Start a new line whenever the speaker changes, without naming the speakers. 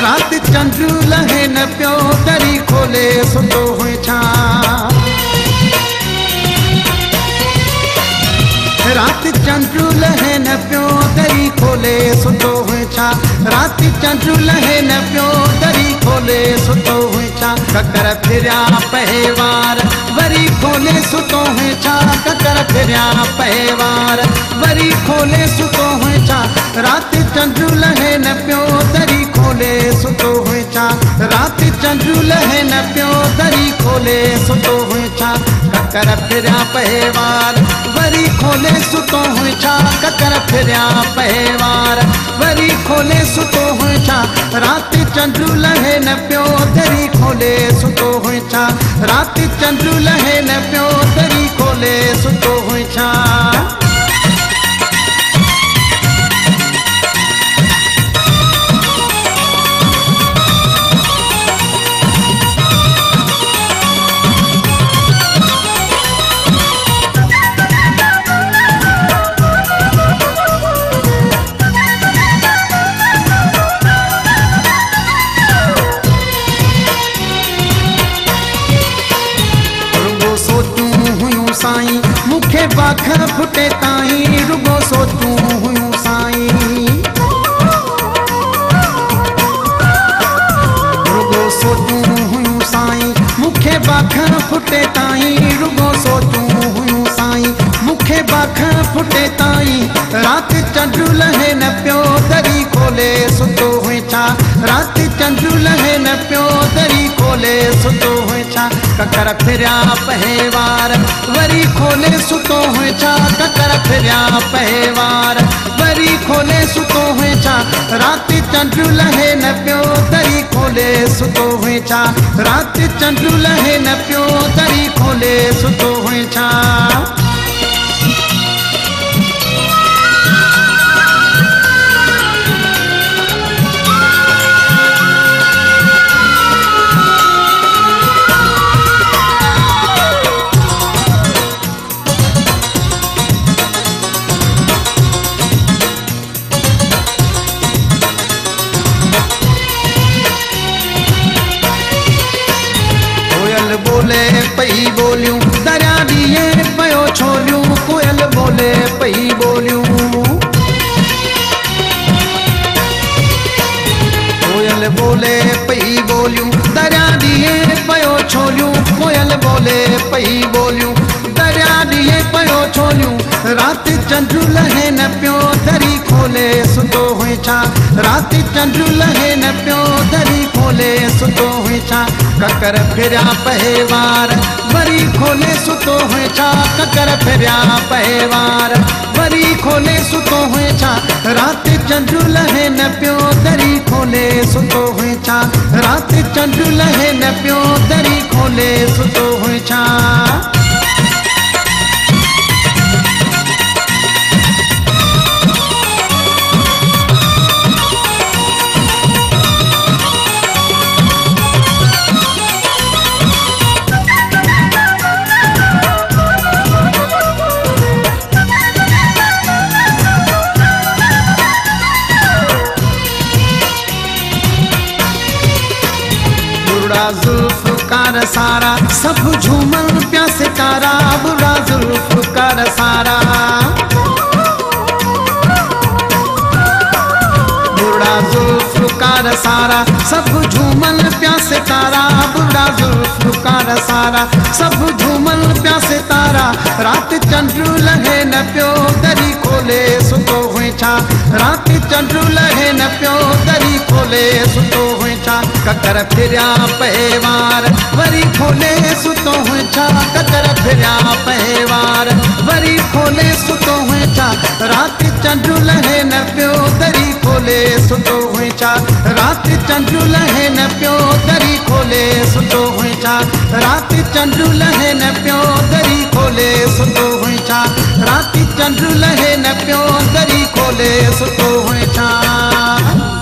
रात चंद्र लहे न पियो दरी खोले सुतो हुई छा। रात चंद्र लहे न पियो दरी खोले सुतो हुई छा। रात चंद्र लहे न पियो दरी खोले सुतो हुई छा। ककर फिरिया पहेवार वरी खोले सुतो हुई छा। ककर फिरिया पहेवार वरी खोले सुतो हुई छा। रात चंद्र लहे न पियो दरी खोले सुतो हुई छा। रात चंद्र लहे न पियो दरी खोले सुतो हुई छा। ककर फिरिया पहेवार वरी खोले सुतो हुई छा। ककर फिरिया पहेवार वरी खोले सुतो हुई छा। रात चंद्र लहे न पियो दरी खोले सुतो हुई छा। रात चंद्र लहे न पियो दरी खोले सुतो हुई छा। साईं मुखे बाख फुटे ताईं रुगो सोचूं हुयूं साईं। रुगो सोचूं हुयूं साईं मुखे बाख फुटे ताईं रुगो सोचूं हुयूं साईं। मुखे बाख फुटे ताईं रात चंद्र लहे न पियो दरी खोले सुतो हुई छा। रात चंद्र लहे न पियो दरी खोले सुतो हुई छा। ककर फिरिया पहेवार वरी खोले सुतो हुई छा। ककर फिरिया पहेवार वरी खोले सुतो हुई छा। रात चंद्र लहे न पियो दरी खोले सुतो हुई छा। रात चंद्र लहे न पियो दरी खोले सुतो हुई छा। बोले पई बोलियूं दरिया दिए पयो छोलियूं। कोयल बोले पई बोलियूं। कोयल बोले पई बोलियूं दरिया दिए पयो छोलियूं। कोयल बोले पई बोलियूं दरिया दिए पयो छोलियूं। रात चंद्र लहे न पियो दरी खोले सुतो हुई छा। रात चंद्र लहे न पियो दरी खोले सुतो हुई छा। ककर फिरिया पहेवार वरी खोले सुतो हुई छा। ककर फिरिया पहेवार वरी खोले सुतो हुई छा। रात चंद्र लहे न पियो दरी खोले सुतो हुई छा। रात चंद्र लहे न पियो दरी खोले सुतो हुई छा। बुरा जुल्फ़कार सारा सब झूमन प्या सितारा। बुरा जुल्फ़कार सारा बुरा जुल्फ़कार सारा सब झूमन प्या सितारा। बुरा जुल्फ़कार सारा सब झूमन प्या सितारा। रात चंद्र लहे न पियो दरी खोले सुतो हुई छा। रात चंद्र लहे न पियो दरी खोले सुतो हुई छा। ककर फिरिया पहेवार वरी खोले सुतो हुई छा। ककर फिरिया पहेवार वरी खोले सुतो हुई छा। रात चंद्र लहे न पियो दरी खोले सुतो हुई छा। रात चंद्र लहे न पियो दरी खोले सुतो हुई छा। रात चंद्र लहे न पियो दरी खोले सुतो हुई छा। रात चंद्र लहे न पियो दरी खोले सुतो हुई छा।